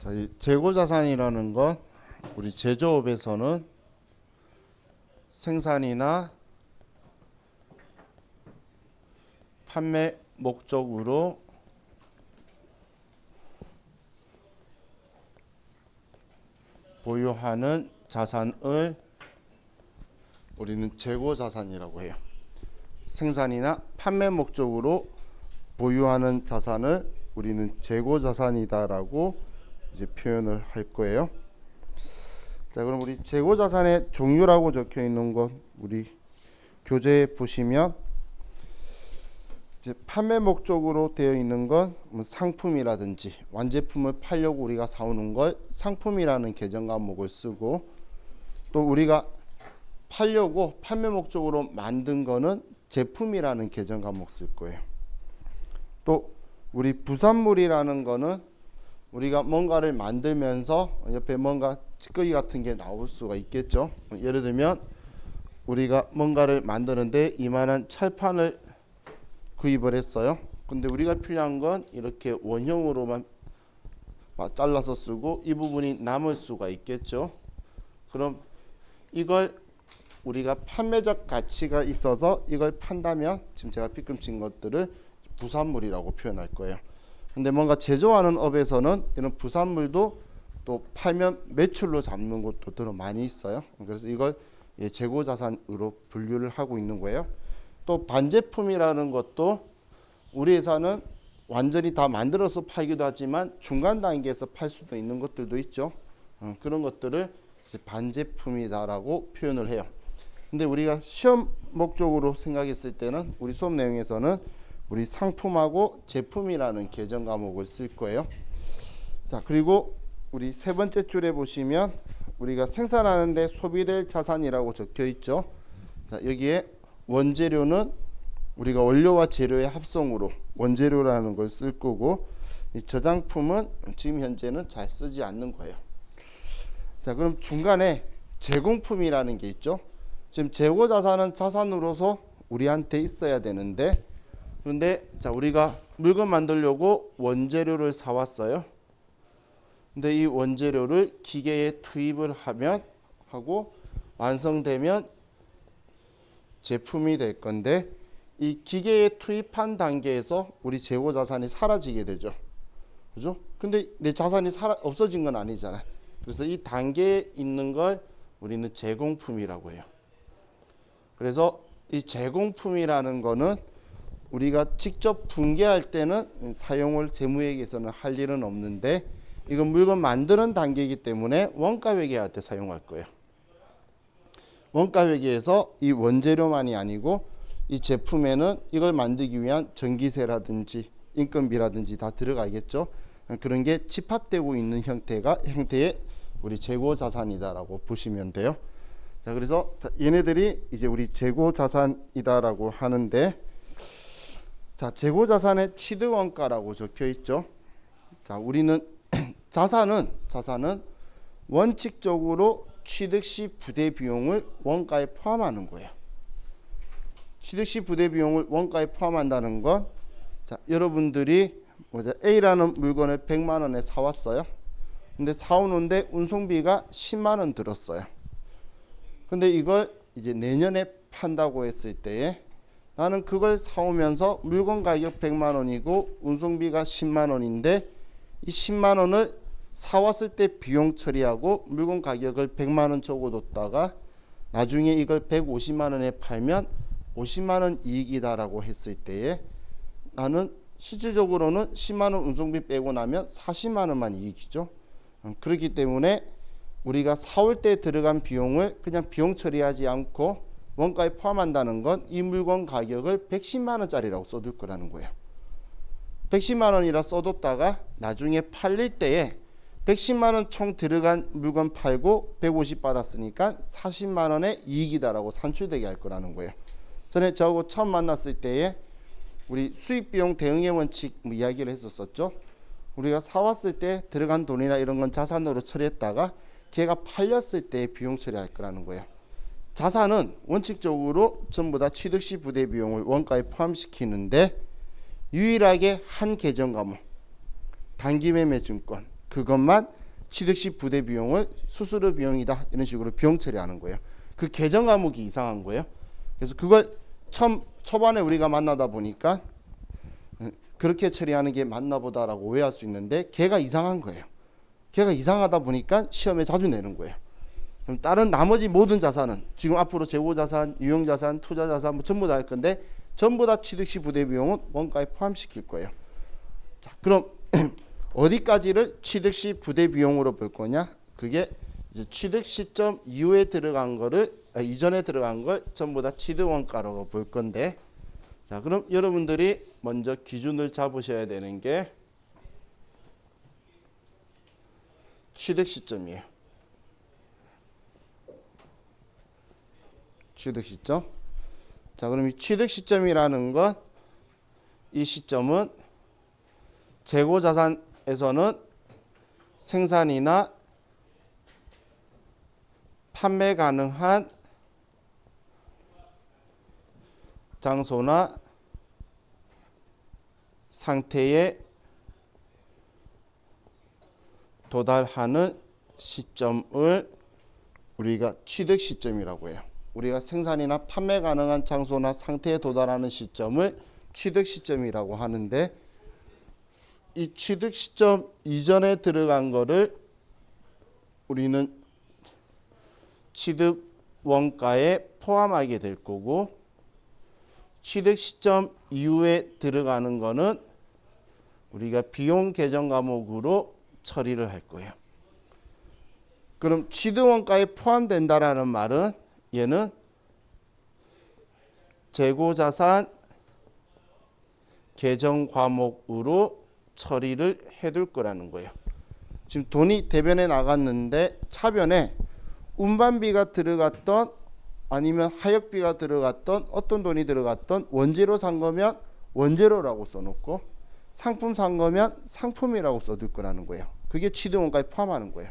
자, 이 재고자산이라는 건 우리 제조업에서는 생산이나 판매 목적으로 보유하는 자산을 우리는 재고자산이라고 해요. 생산이나 판매 목적으로 보유하는 자산을 우리는 재고자산이다라고 이제 표현을 할 거예요. 자, 그럼 우리 재고자산의 종류라고 적혀 있는 것 우리 교재에 보시면 이제 판매 목적으로 되어 있는 건 상품이라든지 완제품을 팔려고 우리가 사오는 걸 상품이라는 계정 과목을 쓰고, 또 우리가 팔려고 판매 목적으로 만든 거는 제품이라는 계정 과목 쓸 거예요. 또 우리 부산물이라는 거는 우리가 뭔가를 만들면서 옆에 뭔가 찌꺼기 같은 게 나올 수가 있겠죠. 예를 들면 우리가 뭔가를 만드는데 이만한 철판을 구입을 했어요. 근데 우리가 필요한 건 이렇게 원형으로만 잘라서 쓰고 이 부분이 남을 수가 있겠죠. 그럼 이걸 우리가 판매적 가치가 있어서 이걸 판다면 지금 제가 삐끔 친 것들을 부산물이라고 표현할 거예요. 근데 뭔가 제조하는 업에서는 이런 부산물도 또 팔면 매출로 잡는 것도 많이 있어요. 그래서 이걸 재고자산으로 분류를 하고 있는 거예요. 또 반제품이라는 것도 우리 회사는 완전히 다 만들어서 팔기도 하지만 중간 단계에서 팔 수도 있는 것들도 있죠. 그런 것들을 이제 반제품이다라고 표현을 해요. 근데 우리가 시험 목적으로 생각했을 때는 우리 수업 내용에서는 우리 상품하고 제품이라는 계정 과목을 쓸 거예요. 자, 그리고 우리 세 번째 줄에 보시면 우리가 생산하는데 소비될 자산이라고 적혀 있죠. 자, 여기에 원재료는 우리가 원료와 재료의 합성으로 원재료라는 걸 쓸 거고, 이 저장품은 지금 현재는 잘 쓰지 않는 거예요. 자, 그럼 중간에 제공품이라는 게 있죠. 지금 재고자산은 자산으로서 우리한테 있어야 되는데, 그런데 자, 우리가 물건 만들려고 원재료를 사왔어요. 근데 이 원재료를 기계에 투입을 하고 완성되면 제품이 될 건데, 이 기계에 투입한 단계에서 우리 재고자산이 사라지게 되죠. 그죠? 근데 내 자산이 없어진 건 아니잖아요. 그래서 이 단계에 있는 걸 우리는 제공품이라고 해요. 그래서 이 제공품이라는 거는 우리가 직접 분개할 때는 사용을 재무회계에서는 할 일은 없는데, 이건 물건 만드는 단계이기 때문에 원가회계할 때 사용할 거예요. 원가회계에서 이 원재료만이 아니고 이 제품에는 이걸 만들기 위한 전기세라든지 인건비라든지 다 들어가겠죠. 그런 게 집합되고 있는 형태의 우리 재고자산이다라고 보시면 돼요. 자, 그래서 얘네들이 이제 우리 재고자산이다라고 하는데, 자, 재고자산의 취득원가라고 적혀 있죠. 자, 우리는 자산은 원칙적으로 취득 시 부대 비용을 원가에 포함하는 거예요. 취득 시 부대 비용을 원가에 포함한다는 건, 자, 여러분들이 A라는 물건을 100만 원에 사왔어요. 근데 사오는데 운송비가 10만 원 들었어요. 근데 이걸 이제 내년에 판다고 했을 때에 나는 그걸 사오면서 물건 가격 100만 원이고 운송비가 10만 원인데 이 10만 원을 사왔을 때 비용 처리하고 물건 가격을 100만 원 적어뒀다가 나중에 이걸 150만 원에 팔면 50만 원 이익이다라고 했을 때에 나는 실질적으로는 10만 원 운송비 빼고 나면 40만 원만 이익이죠. 그렇기 때문에 우리가 사올 때 들어간 비용을 그냥 비용 처리하지 않고 원가에 포함한다는 건 이 물건 가격을 110만 원짜리라고 써둘 거라는 거예요. 110만 원이라 써뒀다가 나중에 팔릴 때에 110만 원 총 들어간 물건 팔고 150 받았으니까 40만 원의 이익이다라고 산출되게 할 거라는 거예요. 전에 저하고 처음 만났을 때에 우리 수익비용 대응의 원칙 이야기를 했었죠. 우리가 사왔을 때 들어간 돈이나 이런 건 자산으로 처리했다가 걔가 팔렸을 때 비용 처리할 거라는 거예요. 자산은 원칙적으로 전부 다 취득 시 부대 비용을 원가에 포함시키는데, 유일하게 한 계정 과목 단기매매증권 그것만 취득 시 부대 비용을 수수료 비용이다 이런 식으로 비용 처리하는 거예요. 그 계정 과목이 이상한 거예요. 그래서 그걸 초반에 우리가 만나다 보니까 그렇게 처리하는 게 맞나 보다라고 오해할 수 있는데 걔가 이상한 거예요. 걔가 이상하다 보니까 시험에 자주 내는 거예요. 그럼 다른 나머지 모든 자산은 지금 앞으로 재고자산, 유형자산, 투자자산 뭐 전부 다 할 건데 전부 다 취득 시 부대 비용은 원가에 포함시킬 거예요. 자, 그럼 어디까지를 취득 시 부대 비용으로 볼 거냐? 그게 이제 취득 시점 이후에 들어간 거를 이전에 들어간 걸 전부 다 취득 원가라고 볼 건데, 자, 그럼 여러분들이 먼저 기준을 잡으셔야 되는 게 취득 시점이에요. 취득 시점. 자, 그럼 이 취득 시점이라는 건 이 시점은 재고 자산에서는 생산이나 판매 가능한 장소나 상태에 도달하는 시점을 우리가 취득 시점이라고 해요. 우리가 생산이나 판매 가능한 장소나 상태에 도달하는 시점을 취득 시점이라고 하는데, 이 취득 시점 이전에 들어간 거를 우리는 취득 원가에 포함하게 될 거고, 취득 시점 이후에 들어가는 거는 우리가 비용 계정 과목으로 처리를 할 거예요. 그럼 취득 원가에 포함된다라는 말은 얘는 재고 자산 계정 과목으로 처리를 해둘 거라는 거예요. 지금 돈이 대변에 나갔는데 차변에 운반비가 들어갔던 아니면 하역비가 들어갔던 어떤 돈이 들어갔던 원재료 산 거면 원재료라고 써놓고 상품 산 거면 상품이라고 써둘 거라는 거예요. 그게 취득 원가에 포함하는 거예요.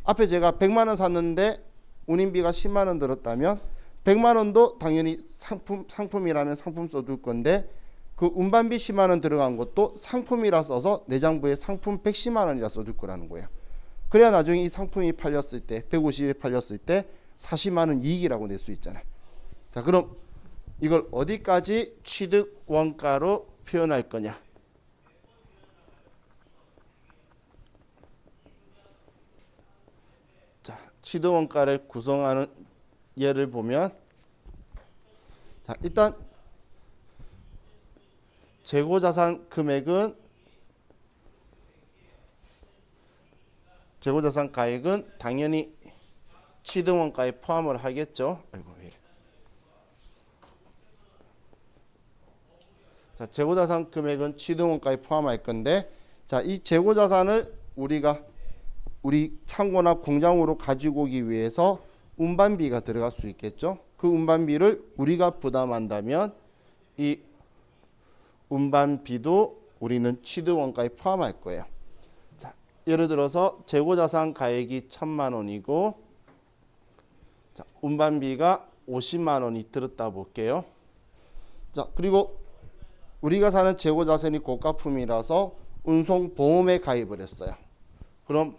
앞에 제가 100만 원 샀는데 운임비가 10만 원 들었다면 100만 원도 당연히 상품이라면 상품 써둘 건데, 그 운반비 10만 원 들어간 것도 상품이라 써서 내장부에 상품 110만 원이라 써둘 거라는 거예요. 그래야 나중에 이 상품이 팔렸을 때 150에 팔렸을 때 40만 원 이익이라고 낼 수 있잖아요. 자, 그럼 이걸 어디까지 취득 원가로 표현할 거냐? 자, 취득 원가를 구성하는 예를 보면, 자, 일단 재고자산 금액은 재고자산 가액은 당연히 취득 원가에 포함을 하겠죠. 아이고, 왜 이래. 자, 재고자산 금액은 취득 원가에 포함할 건데, 자, 이 재고자산을 우리 창고나 공장으로 가지고 오기 위해서 운반비가 들어갈 수 있겠죠. 그 운반비를 우리가 부담한다면 이 운반비도 우리는 취득 원가에 포함할 거예요. 자, 예를 들어서 재고자산 가액이 1,000만 원이고, 자, 운반비가 50만 원이 들었다 볼게요. 자, 그리고 우리가 사는 재고자산이 고가품이라서 운송보험에 가입을 했어요. 그럼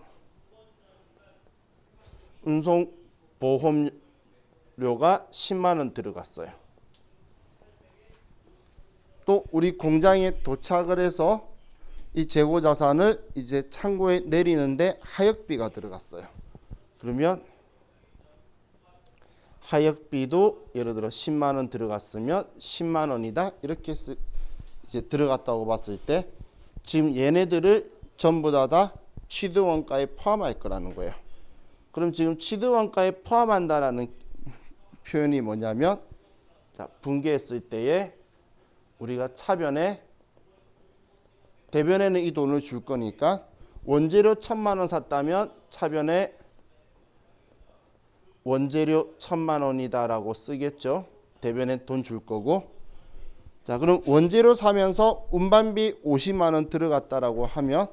운송보험료가 10만 원 들어갔어요. 또 우리 공장에 도착을 해서 이 재고자산을 이제 창고에 내리는데 하역비가 들어갔어요. 그러면 하역비도 예를 들어 10만 원 들어갔으면 10만 원이다 이렇게 이제 들어갔다고 봤을 때 지금 얘네들을 전부 다 취득 원가에 포함할 거라는 거예요. 그럼 지금 취득 원가에 포함한다라는 표현이 뭐냐면, 자, 분개했을 때에 우리가 차변에 대변에는 이 돈을 줄 거니까 원재료 1,000만 원 샀다면 차변에 원재료 1,000만 원이다라고 쓰겠죠. 대변에 돈 줄 거고. 자, 그럼 원재료 사면서 운반비 50만 원 들어갔다라고 하면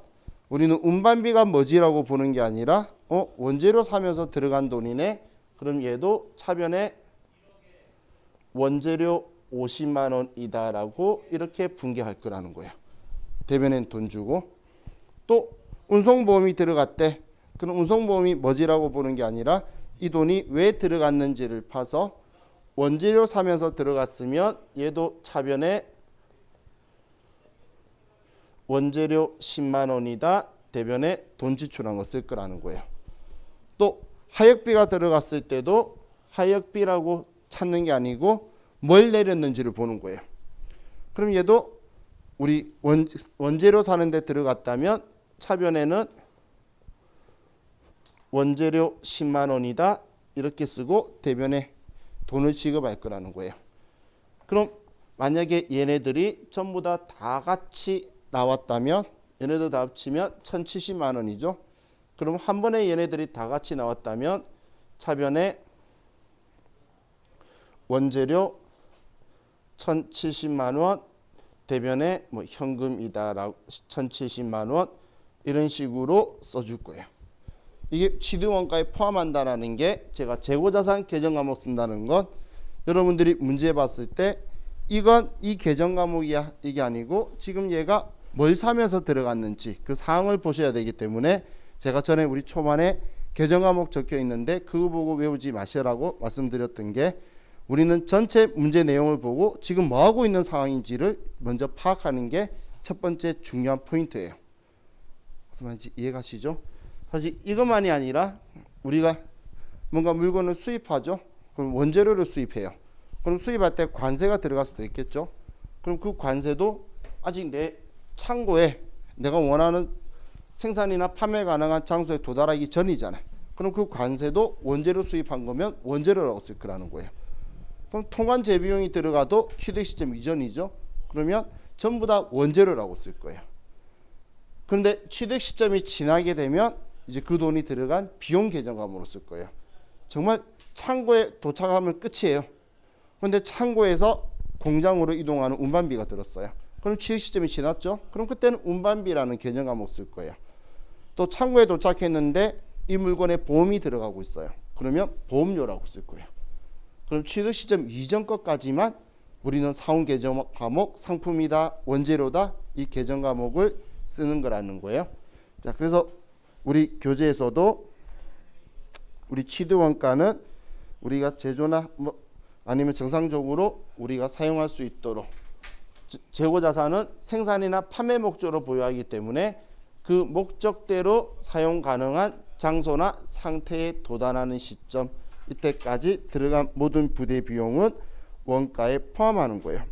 우리는 운반비가 뭐지라고 보는 게 아니라 원재료 사면서 들어간 돈이네. 그럼 얘도 차변에 원재료 50만 원이다라고 이렇게 분개할 거라는 거예요. 대변엔 돈 주고. 또 운송보험이 들어갔대. 그럼 운송보험이 뭐지라고 보는 게 아니라 이 돈이 왜 들어갔는지를 파서 원재료 사면서 들어갔으면 얘도 차변에 원재료 10만 원이다. 대변에 돈 지출한 거 쓸 거라는 거예요. 또 하역비가 들어갔을 때도 하역비라고 찾는 게 아니고 뭘 내렸는지를 보는 거예요. 그럼 얘도 우리 원재료 사는 데 들어갔다면 차변에는 원재료 10만 원이다. 이렇게 쓰고 대변에 돈을 지급할 거라는 거예요. 그럼 만약에 얘네들이 전부 다 같이 나왔다면 얘네들 다 합치면 1070만 원이죠. 그럼 한 번에 얘네들이 다 같이 나왔다면 차변에 원재료 1070만 원 대변에 뭐 현금이다라고 1070만 원 이런 식으로 써줄 거예요. 이게 취득원가에 포함한다라는 게 제가 재고자산 계정 과목 쓴다는 건 여러분들이 문제 봤을 때 이건 이 계정 과목이야 이게 아니고 지금 얘가 뭘 사면서 들어갔는지 그 사항을 보셔야 되기 때문에 제가 전에 우리 초반에 계정 과목 적혀 있는데 그거 보고 외우지 마시라고 말씀드렸던 게 우리는 전체 문제 내용을 보고 지금 뭐 하고 있는 상황인지를 먼저 파악하는 게 첫 번째 중요한 포인트예요. 무슨 말인지 이해가시죠? 사실 이것만이 아니라 우리가 뭔가 물건을 수입하죠. 그럼 원재료를 수입해요. 그럼 수입할 때 관세가 들어갈 수도 있겠죠. 그럼 그 관세도 아직 내 창고에 내가 원하는 생산이나 판매 가능한 장소에 도달하기 전이잖아요. 그럼 그 관세도 원재료 수입한 거면 원재료라고 쓸 거라는 거예요. 그럼 통관 재비용이 들어가도 취득 시점 이전이죠. 그러면 전부 다 원재료라고 쓸 거예요. 그런데 취득 시점이 지나게 되면 이제 그 돈이 들어간 비용 계정 과목으로 쓸 거예요. 정말 창고에 도착하면 끝이에요. 그런데 창고에서 공장으로 이동하는 운반비가 들었어요. 그럼 취득 시점이 지났죠. 그럼 그때는 운반비라는 계정 과목 쓸 거예요. 또 창고에 도착했는데 이 물건에 보험이 들어가고 있어요. 그러면 보험료라고 쓸 거예요. 그럼 취득 시점 이전 것까지만 우리는 사원 계정 과목 상품이다 원재료다 이 계정 과목을 쓰는 거라는 거예요. 자, 그래서 우리 교재에서도 우리 취득원가는 우리가 제조나 뭐 아니면 정상적으로 우리가 사용할 수 있도록 재고자산은 생산이나 판매 목적으로 보유하기 때문에 그 목적대로 사용 가능한 장소나 상태에 도달하는 시점 이때까지 들어간 모든 부대 비용은 원가에 포함하는 거예요.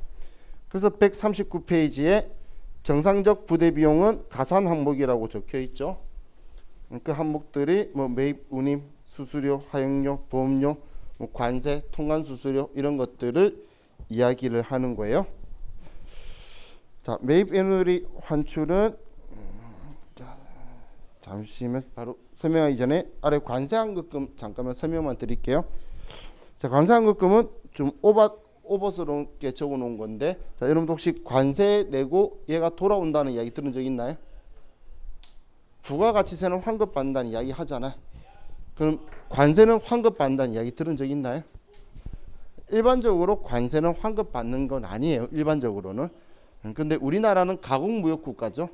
그래서 139페이지에 정상적 부대 비용은 가산 항목이라고 적혀 있죠. 그 항목들이 뭐 매입, 운임, 수수료, 하역료, 보험료, 뭐 관세, 통관 수수료 이런 것들을 이야기를 하는 거예요. 자, 매입 애누리 환출은 잠시만 바로 설명하기 전에 아래 관세환급금 잠깐만 설명만 드릴게요. 자, 관세환급금은 좀 오버스럽게 적어 놓은 건데 자, 여러분 혹시 관세 내고 얘가 돌아온다는 이야기 들은 적 있나요? 부가가치세는 환급받는다는 이야기 하잖아요. 그럼 관세는 환급받는다는 이야기 들은 적 있나요? 일반적으로 관세는 환급받는 건 아니에요. 일반적으로는. 근데 우리나라는 가공무역국가죠.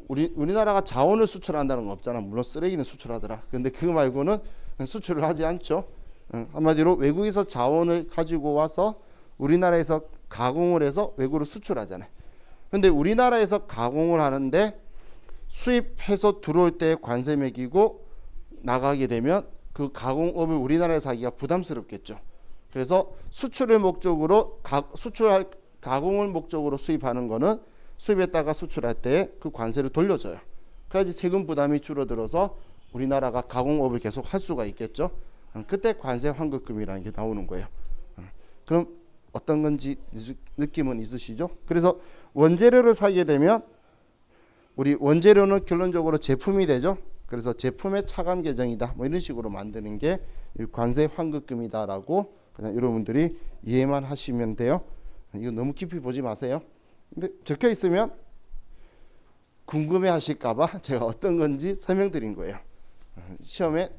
우리나라가 자원을 수출한다는 건 없잖아. 물론 쓰레기는 수출하더라. 근데 그거 말고는 수출을 하지 않죠. 한마디로 외국에서 자원을 가지고 와서 우리나라에서 가공을 해서 외국으로 수출하잖아요. 근데 우리나라에서 가공을 하는데 수입해서 들어올 때 관세 매기고 나가게 되면 그 가공업을 우리나라에서 하기가 부담스럽겠죠. 그래서 수출을 목적으로 가공을 목적으로 수입하는 거는 수입했다가 수출할 때 그 관세를 돌려줘요. 그래야지 세금 부담이 줄어들어서 우리나라가 가공업을 계속 할 수가 있겠죠. 그때 관세 환급금이라는 게 나오는 거예요. 그럼 어떤 건지 느낌은 있으시죠? 그래서 원재료를 사게 되면 우리 원재료는 결론적으로 제품이 되죠. 그래서 제품의 차감 계정이다. 뭐 이런 식으로 만드는 게 관세 환급금이다라고 그냥 여러분들이 이해만 하시면 돼요. 이거 너무 깊이 보지 마세요. 근데 적혀 있으면 궁금해 하실까봐 제가 어떤 건지 설명드린 거예요. 시험에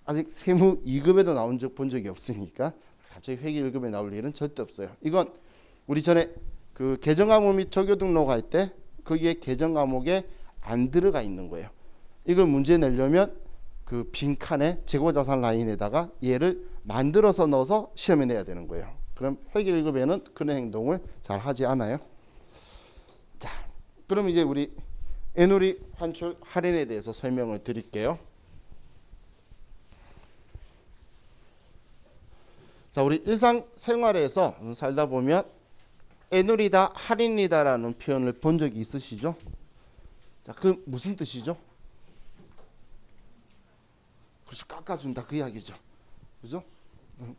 아직 세무 2급에도 본 적이 없으니까 갑자기 회계 1급에 나올 일은 절대 없어요. 이건 우리 전에 그 계정 과목 및 적요 등록할 때 거기에 계정 과목에 안 들어가 있는 거예요. 이걸 문제 내려면 그 빈칸에 재고자산 라인에다가 얘를 만들어서 넣어서 시험에 내야 되는 거예요. 그럼 회계 1급에는 그런 행동을 잘 하지 않아요. 자, 그럼 이제 우리 애누리 환출 할인에 대해서 설명을 드릴게요. 자, 우리 일상생활에서 살다 보면 애누리다 할인이다라는 표현을 본 적이 있으시죠? 자, 그 무슨 뜻이죠? 그래서 깎아준다 그 이야기죠. 그죠?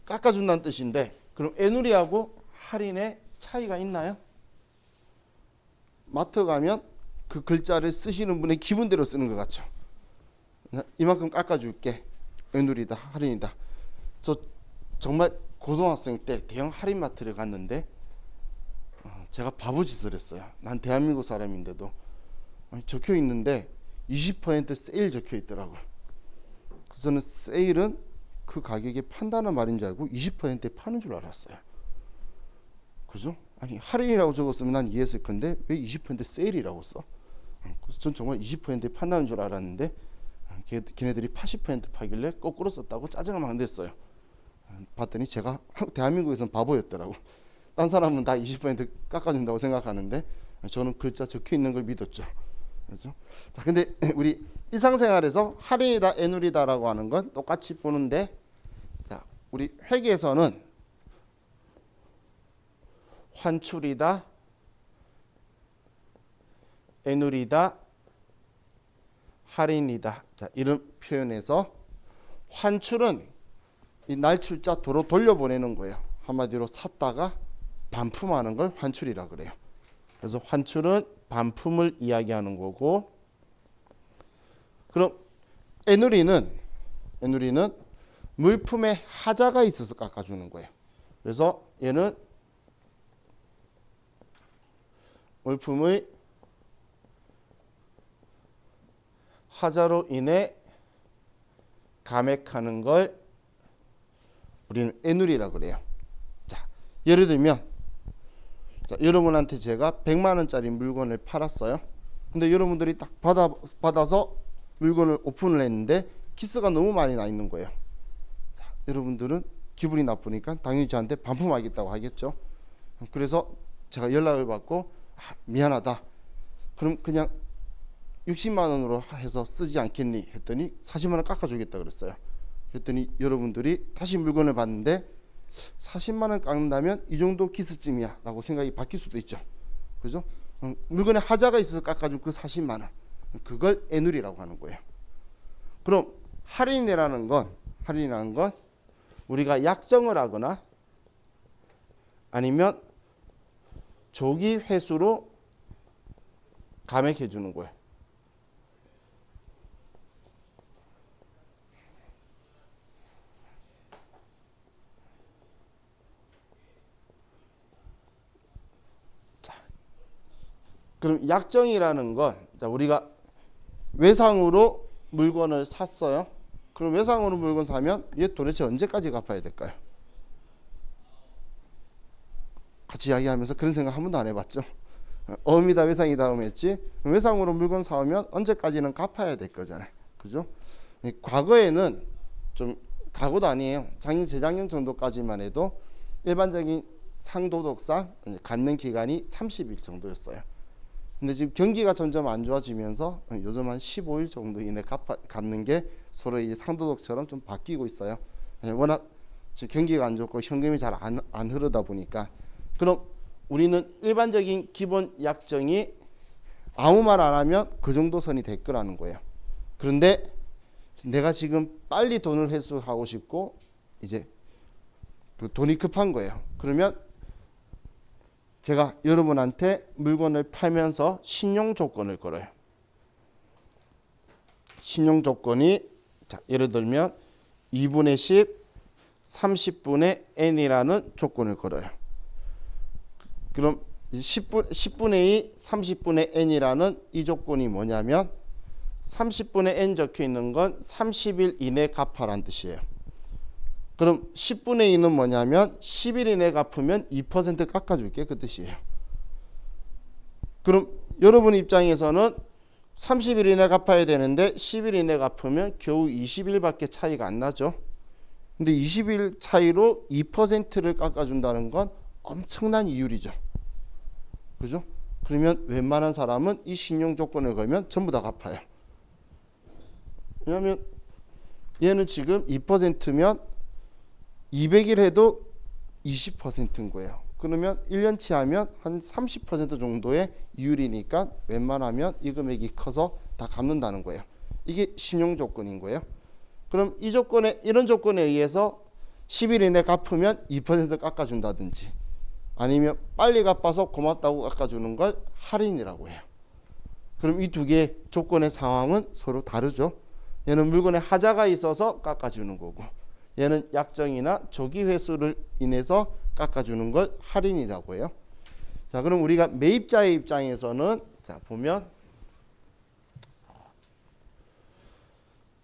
깎아준다는 뜻인데, 그럼 애누리하고 할인의 차이가 있나요? 마트 가면 그 글자를 쓰시는 분의 기분대로 쓰는 것 같죠. 이만큼 깎아줄게. 애누리다 할인이다. 저 정말 고등학생 때 대형 할인마트를 갔는데 제가 바보짓을 했어요. 난 대한민국 사람인데도 적혀 있는데 20% 세일 적혀 있더라고요. 그래서 저는 세일은 그 가격에 판다는 말인 줄 알고 20%에 파는 줄 알았어요. 그죠? 아니 할인이라고 적었으면 난 이해했을 건데 왜 20% 세일이라고 써? 그래서 전 정말 20%에 판다는 줄 알았는데 걔네들이 80% 파길래 거꾸로 썼다고 짜증을 막 냈어요. 봤더니 제가 대한민국에서는 바보였더라고. 딴 사람은 다 20% 깎아준다고 생각하는데 저는 글자 적혀 있는 걸 믿었죠. 그렇죠? 자, 근데 우리 일상생활에서 할인이다 애누리다라고 하는 건 똑같이 보는데, 자, 우리 회계에서는 환출이다 애누리다 할인이다. 자, 이런 표현에서 환출은 이 날출자 도로 돌려보내는 거예요. 한마디로 샀다가 반품하는 걸 환출이라 그래요. 그래서 환출은 반품을 이야기하는 거고, 그럼 애누리는 물품에 하자가 있어서 깎아주는 거예요. 그래서 얘는 물품의 하자로 인해 감액하는 걸 우리는 애누리라 그래요. 자, 예를 들면 자, 여러분한테 제가 100만 원짜리 물건을 팔았어요. 근데 여러분들이 딱 받아서 물건을 오픈을 했는데 키스가 너무 많이 나 있는 거예요. 자, 여러분들은 기분이 나쁘니까 당연히 저한테 반품하겠다고 하겠죠. 그래서 제가 연락을 받고 미안하다. 그럼 그냥 60만 원으로 해서 쓰지 않겠니? 했더니 40만 원 깎아주겠다 그랬어요. 그랬더니 여러분들이 다시 물건을 봤는데 40만 원 깎는다면 이 정도 키스쯤이야 라고 생각이 바뀔 수도 있죠. 그죠? 물건에 하자가 있어서 깎아준 그 40만 원, 그걸 애누리라고 하는 거예요. 그럼 할인이라는 건 우리가 약정을 하거나 아니면 조기 회수로 감액해 주는 거예요. 그럼 약정이라는 건, 자, 우리가 외상으로 물건을 샀어요. 그럼 외상으로 물건 사면 얘 도대체 언제까지 갚아야 될까요? 같이 이야기하면서 그런 생각 한 번도 안 해봤죠. 어음이다 외상이다 하면 했지. 외상으로 물건 사오면 언제까지는 갚아야 될 거잖아요. 그죠? 과거에는 좀 과거도 아니에요. 작년 재작년 정도까지만 해도 일반적인 상도덕상 갚는 기간이 30일 정도였어요. 근데 지금 경기가 점점 안 좋아지면서 요즘 한 15일 정도 이내 갚는 게 서로 이 상도덕처럼 좀 바뀌고 있어요. 워낙 지금 경기가 안 좋고 현금이 잘 안 흐르다 보니까. 그럼 우리는 일반적인 기본 약정이 아무 말 안 하면 그 정도 선이 될 거라는 거예요. 그런데 내가 지금 빨리 돈을 회수하고 싶고 이제 그 돈이 급한 거예요. 그러면 제가 여러분한테 물건을 팔면서 신용 조건을 걸어요. 신용 조건이, 자, 예를 들면 2분의 10, 30분의 n이라는 조건을 걸어요. 그럼 10분의 2, 30분의 n이라는 이 조건이 뭐냐면 30분의 n 적혀 있는 건 30일 이내 갚아라는 뜻이에요. 그럼 10분의 2는 뭐냐면 10일 이내 갚으면 2% 깎아줄게 그 뜻이에요. 그럼 여러분 입장에서는 30일 이내 갚아야 되는데 10일 이내 갚으면 겨우 20일밖에 차이가 안 나죠. 근데 20일 차이로 2%를 깎아준다는 건 엄청난 이율이죠. 그죠? 그러면 웬만한 사람은 이 신용 조건을 걸면 전부 다 갚아요. 왜냐하면 얘는 지금 2%면 200일 해도 20%인 거예요. 그러면 1년치 하면 한 30% 정도의 이율이니까 웬만하면 이 금액이 커서 다 갚는다는 거예요. 이게 신용 조건인 거예요. 그럼 이 조건에, 이런 조건에 의해서 10일 이내 갚으면 2% 깎아준다든지 아니면 빨리 갚아서 고맙다고 깎아주는 걸 할인이라고 해요. 그럼 이 두 개의 조건의 상황은 서로 다르죠. 얘는 물건에 하자가 있어서 깎아주는 거고 얘는 약정이나 조기 회수를 인해서 깎아주는 걸 할인이라고 해요. 자, 그럼 우리가 매입자의 입장에서는 자 보면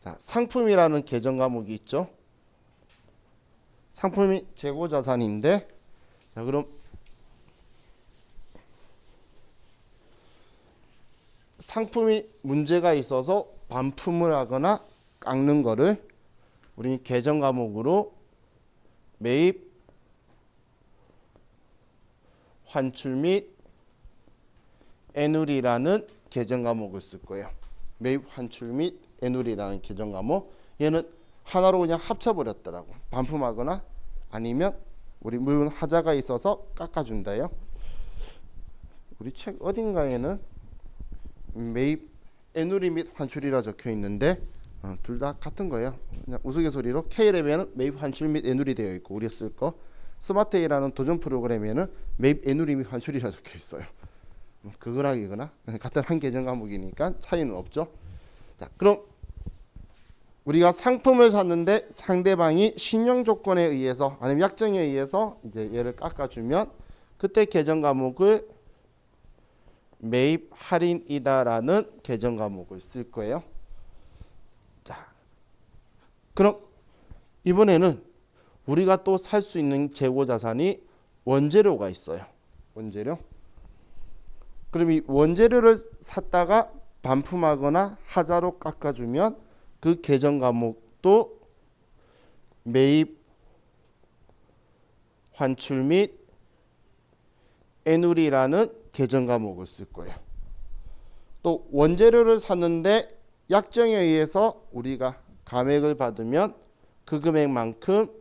자, 상품이라는 계정 과목이 있죠. 상품이 재고 자산인데 자 그럼 상품이 문제가 있어서 반품을 하거나 깎는 거를 우리 계정 과목으로 매입, 환출 및 애누리라는 계정 과목을 쓸 거예요. 매입, 환출 및 애누리라는 계정 과목. 얘는 하나로 그냥 합쳐버렸더라고. 반품하거나 아니면 우리 물건 하자가 있어서 깎아준다요. 우리 책 어딘가에는 매입, 애누리 및 환출이라 적혀 있는데 둘 다 같은 거예요. 그냥 우스갯소리로 K랩에는 매입, 환출 및 애누리 되어 있고 우리가 쓸 거 스마트A라는 도전 프로그램에는 매입, 애누리 및 환출이라 적혀 있어요. 그거랑이거나 같은 한 계정 과목이니까 차이는 없죠. 자, 그럼 우리가 상품을 샀는데 상대방이 신용 조건에 의해서 아니면 약정에 의해서 이제 얘를 깎아주면 그때 계정 과목을 매입 할인이다라는 계정 과목을 쓸 거예요. 자, 그럼 이번에는 우리가 또 살 수 있는 재고 자산이 원재료가 있어요. 원재료. 그럼 이 원재료를 샀다가 반품하거나 하자로 깎아주면 그 계정 과목도 매입, 환출 및 애누리라는 계정 과목을 쓸 거예요. 또 원재료를 샀는데 약정에 의해서 우리가 감액을 받으면 그 금액만큼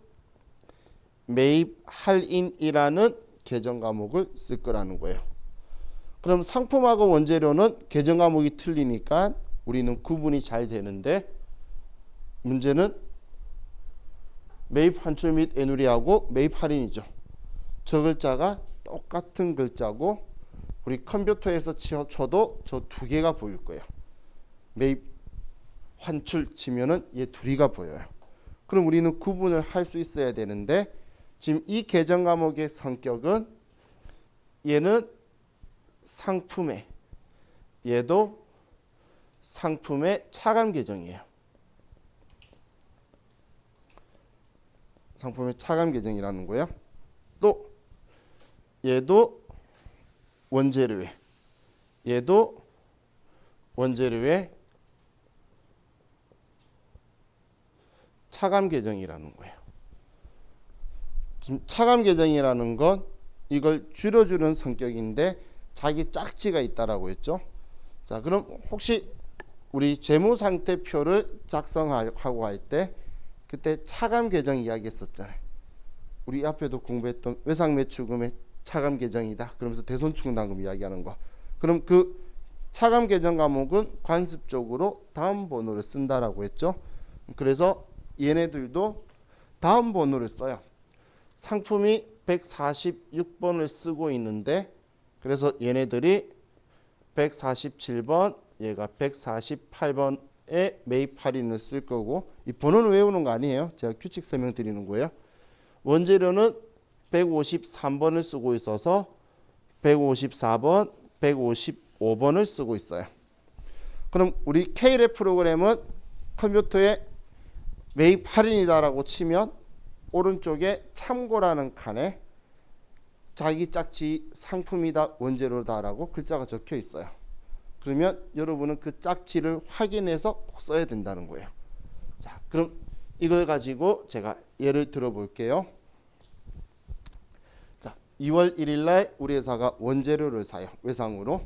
매입 할인이라는 계정 과목을 쓸 거라는 거예요. 그럼 상품하고 원재료는 계정 과목이 틀리니까 우리는 구분이 잘 되는데 문제는 매입 환출 및 애누리하고 매입 할인이죠. 저 글자가 똑같은 글자고 우리 컴퓨터에서 쳐도 저 두 개가 보일 거예요. 매입 환출 치면은 얘 둘이가 보여요. 그럼 우리는 구분을 할 수 있어야 되는데 지금 이 계정 과목의 성격은 얘는 상품에 얘도 상품의 차감 계정이에요. 상품의 차감 계정이라는 거예요. 또 얘도 원재료에 얘도 원재료에 차감 계정이라는 거예요. 지금 차감 계정이라는 건 이걸 줄여주는 성격인데 자기 짝지가 있다라고 했죠. 자, 그럼 혹시 우리 재무상태표를 작성하고 할 때 그때 차감 계정 이야기했었잖아요. 우리 앞에도 공부했던 외상매출금의 차감 계정이다. 그러면서 대손충당금 이야기하는 거. 그럼 그 차감 계정 과목은 관습적으로 다음 번호를 쓴다라고 했죠. 그래서 얘네들도 다음 번호를 써요. 상품이 146번을 쓰고 있는데 그래서 얘네들이 147번 얘가 148번에 매입 할인을 쓸 거고 이 번호는 외우는 거 아니에요. 제가 규칙 설명드리는 거예요. 원재료는 153번을 쓰고 있어서 154번, 155번을 쓰고 있어요. 그럼 우리 K랩 프로그램은 컴퓨터에 매입 할인이다라고 치면 오른쪽에 참고라는 칸에 자기 짝지 상품이다 원재료다라고 글자가 적혀 있어요. 그러면 여러분은 그 짝지를 확인해서 꼭 써야 된다는 거예요. 자, 그럼 이걸 가지고 제가 예를 들어 볼게요. 자, 2월 1일 날 우리 회사가 원재료를 사요. 외상으로.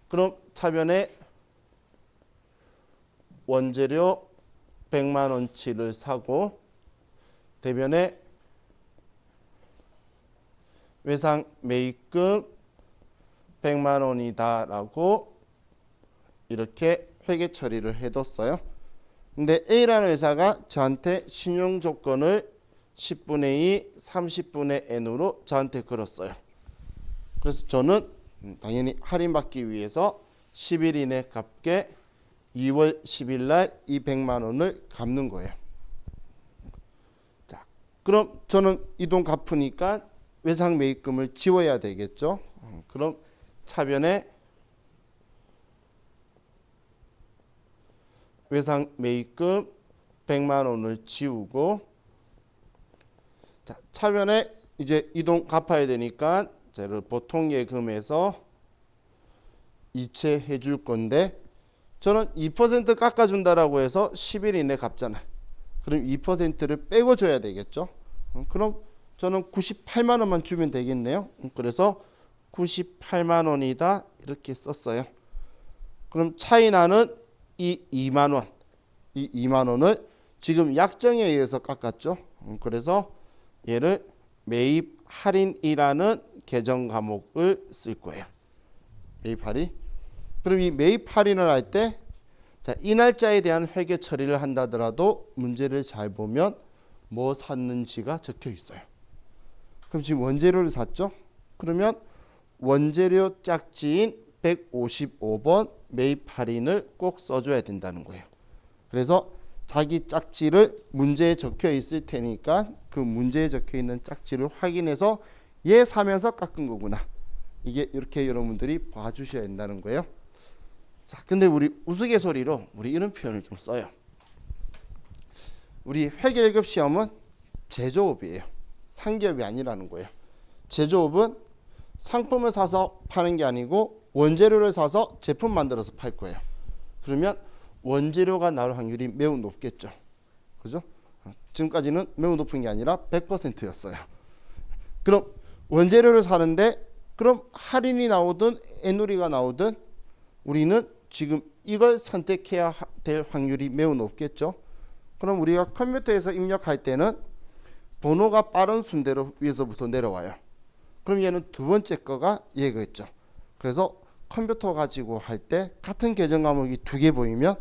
그럼 차변에 원재료 100만 원치를 사고 대변에 외상 매입금 100만 원이다라고 이렇게 회계 처리를 해뒀어요. 근데 A라는 회사가 저한테 신용 조건을 10분의 2, 30분의 N으로 저한테 걸었어요. 그래서 저는 당연히 할인받기 위해서 10일 이내 갚게 2월 10일 날 이 100만 원을 갚는 거예요. 자, 그럼 저는 이 돈 갚으니까 외상 매입금을 지워야 되겠죠. 그럼 차변에 외상 매입금 100만 원을 지우고, 자, 차변에 이제 이 돈 갚아야 되니까 저를 보통 예금에서 이체해 줄 건데 저는 2% 깎아준다라고 해서 10일 이내 갚잖아. 그럼 2%를 빼고 줘야 되겠죠. 그럼 저는 98만 원만 주면 되겠네요. 그래서 98만 원이다 이렇게 썼어요. 그럼 차이 나는 이 2만 원, 이 2만 원을 지금 약정에 의해서 깎았죠. 그래서 얘를 매입 할인이라는 계정 과목을 쓸 거예요. 매입 할인. 그럼 이 매입 할인을 할 때, 자, 이 날짜에 대한 회계 처리를 한다더라도 문제를 잘 보면 뭐 샀는지가 적혀 있어요. 그럼 지금 원재료를 샀죠? 그러면 원재료 짝지인 155번 매입 할인을 꼭 써줘야 된다는 거예요. 그래서 자기 짝지를 문제에 적혀 있을 테니까 그 문제에 적혀 있는 짝지를 확인해서 얘 사면서 깎은 거구나. 이게 이렇게 여러분들이 봐주셔야 된다는 거예요. 자, 근데 우리 우스갯소리로 우리 이런 표현을 좀 써요. 우리 회계 1급 시험은 제조업이에요. 상기업이 아니라는 거예요. 제조업은 상품을 사서 파는 게 아니고 원재료를 사서 제품 만들어서 팔 거예요. 그러면 원재료가 나올 확률이 매우 높겠죠. 그죠? 지금까지는 매우 높은 게 아니라 100%였어요. 그럼 원재료를 사는데 그럼 할인이 나오든 애누리가 나오든 우리는 지금 이걸 선택해야 될 확률이 매우 높겠죠. 그럼 우리가 컴퓨터에서 입력할 때는 번호가 빠른 순대로 위에서부터 내려와요. 그럼 얘는 두 번째 거가 얘겠죠. 그래서 컴퓨터 가지고 할 때 같은 계정 과목이 두 개 보이면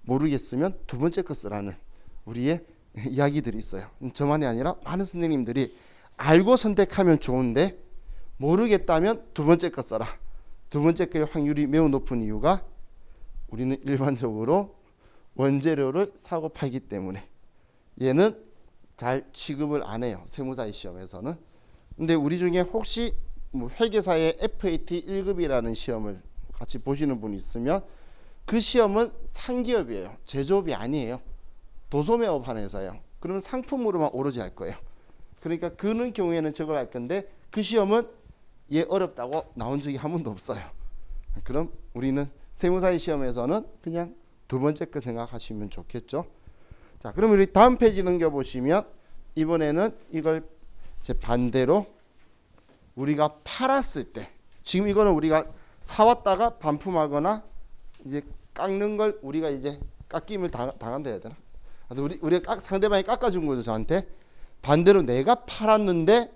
모르겠으면 두 번째 거 쓰라는 우리의 이야기들이 있어요. 저만이 아니라 많은 선생님들이 알고 선택하면 좋은데 모르겠다면 두 번째 거 써라. 두 번째 거의 확률이 매우 높은 이유가 우리는 일반적으로 원재료를 사고 팔기 때문에 얘는 잘 취급을 안 해요. 세무사의 시험에서는. 근데 우리 중에 혹시 뭐 회계사의 FAT 1급이라는 시험을 같이 보시는 분이 있으면 그 시험은 상기업이에요. 제조업이 아니에요. 도소매업 하는 회사예요. 그러면 상품으로만 오로지 할 거예요. 그러니까 그런 경우에는 저걸 할 건데 그 시험은 얘 어렵다고 나온 적이 한 번도 없어요. 그럼 우리는 세무사의 시험에서는 그냥 두 번째 거 생각하시면 좋겠죠. 자, 그럼 우리 다음 페이지 넘겨보시면 이번에는 이걸 이제 반대로 우리가 팔았을 때, 지금 이거는 우리가 사왔다가 반품하거나 이제 깎는 걸 우리가 이제 깎임을 당한다 해야 되나? 우리가 상대방이 깎아준 거죠, 저한테. 반대로 내가 팔았는데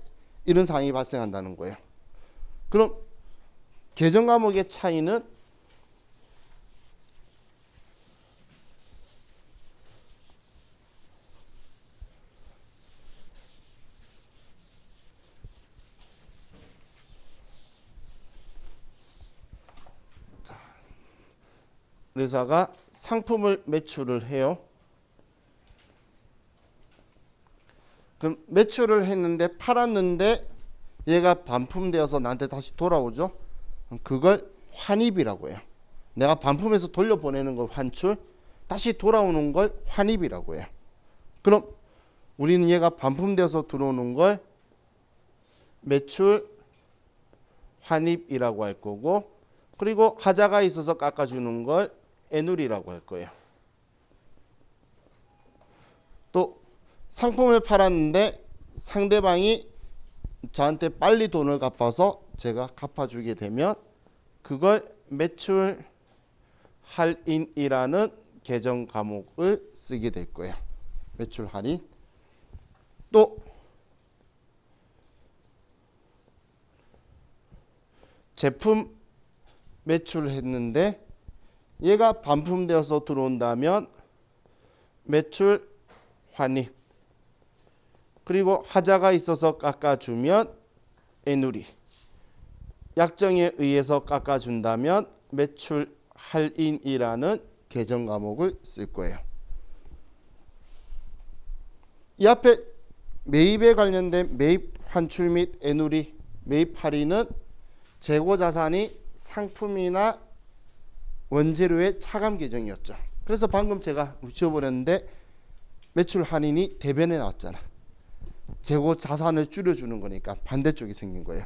이런 상황이 발생한다는 거예요. 그럼 계정 과목의 차이는 회사가 상품을 매출을 해요. 그럼 매출을 했는데 팔았는데 얘가 반품되어서 나한테 다시 돌아오죠. 그걸 환입이라고 해요. 내가 반품해서 돌려보내는 걸 환출, 다시 돌아오는 걸 환입이라고 해요. 그럼 우리는 얘가 반품되어서 들어오는 걸 매출 환입이라고 할 거고, 그리고 하자가 있어서 깎아주는 걸 애누리라고 할 거예요. 또 상품을 팔았는데 상대방이 저한테 빨리 돈을 갚아서 제가 갚아주게 되면 그걸 매출 할인이라는 계정 과목을 쓰게 될 거예요. 매출 할인. 또 제품 매출을 했는데 얘가 반품되어서 들어온다면 매출 환입. 그리고 하자가 있어서 깎아주면 애누리. 약정에 의해서 깎아준다면 매출 할인이라는 계정 과목을 쓸 거예요. 이 앞에 매입에 관련된 매입 환출 및 애누리, 매입 할인은 재고 자산이 상품이나 원재료의 차감 계정이었죠. 그래서 방금 제가 지워버렸는데 매출 할인이 대변에 나왔잖아. 재고 자산을 줄여주는 거니까 반대쪽이 생긴 거예요.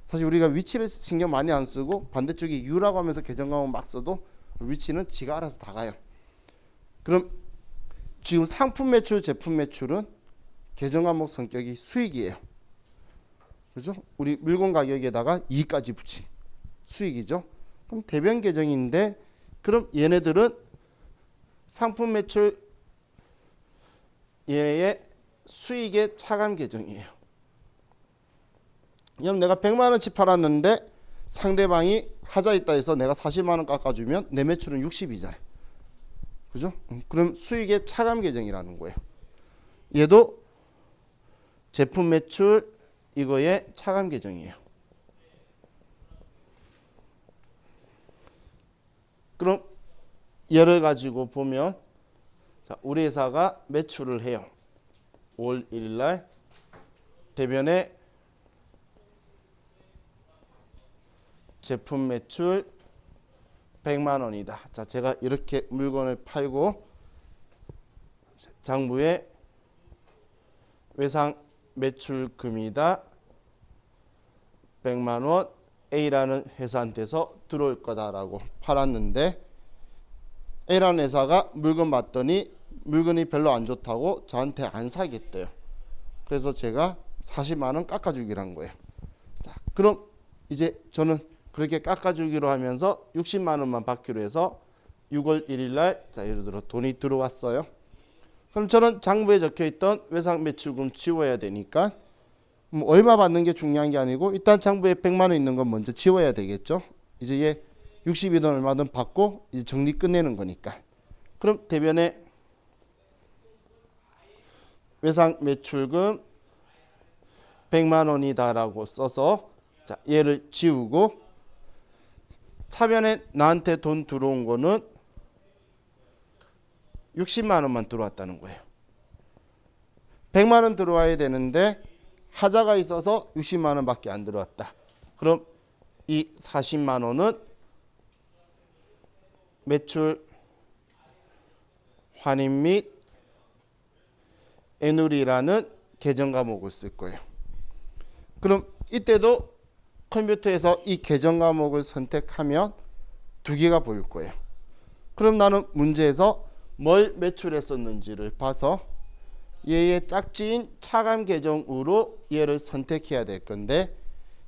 사실 우리가 위치를 신경 많이 안 쓰고 반대쪽이 U라고 하면서 계정 과목 막 써도 위치는 지가 알아서 다 가요. 그럼 지금 상품 매출, 제품 매출은 계정 과목 성격이 수익이에요. 그죠? 우리 물건 가격에다가 이익까지 붙인 수익이죠. 그럼 대변 계정인데 그럼 얘네들은 상품 매출 얘의 수익의 차감 계정이에요. 그럼 내가 100만 원치 팔았는데 상대방이 하자 있다 해서 내가 40만 원 깎아주면 내 매출은 60이잖아요. 그죠? 그럼 수익의 차감 계정이라는 거예요. 얘도 제품 매출 이거의 차감 계정이에요. 그럼 얘를 가지고 보면 자, 우리 회사가 매출을 해요. 5월 1일 날 대변에 제품 매출 100만 원이다. 자, 제가 이렇게 물건을 팔고 장부에 외상 매출금이다. 100만 원 A라는 회사한테서 들어올 거다라고 팔았는데 A라는 회사가 물건 봤더니 물건이 별로 안 좋다고 저한테 안 사겠대요. 그래서 제가 40만 원 깎아주기로 한 거예요. 자, 그럼 이제 저는 그렇게 깎아주기로 하면서 60만 원만 받기로 해서 6월 1일 날 자, 예를 들어 돈이 들어왔어요. 그럼 저는 장부에 적혀있던 외상 매출금 지워야 되니까 뭐 얼마 받는 게 중요한 게 아니고 일단 장부에 100만 원 있는 건 먼저 지워야 되겠죠. 이제 얘 60이든 얼마든 받고 이제 정리 끝내는 거니까. 그럼 대변에 외상 매출금 100만 원이다라고 써서 자, 얘를 지우고 차변에 나한테 돈 들어온 거는 60만 원만 들어왔다는 거예요. 100만 원 들어와야 되는데 하자가 있어서 60만 원밖에 안 들어왔다. 그럼 이 40만 원은 매출 환입 및 애누리라는 계정 과목을 쓸 거예요. 그럼 이때도 컴퓨터에서 이 계정 과목을 선택하면 두 개가 보일 거예요. 그럼 나는 문제에서 뭘 매출했었는지를 봐서 얘의 짝지인 차감 계정으로 얘를 선택해야 될 건데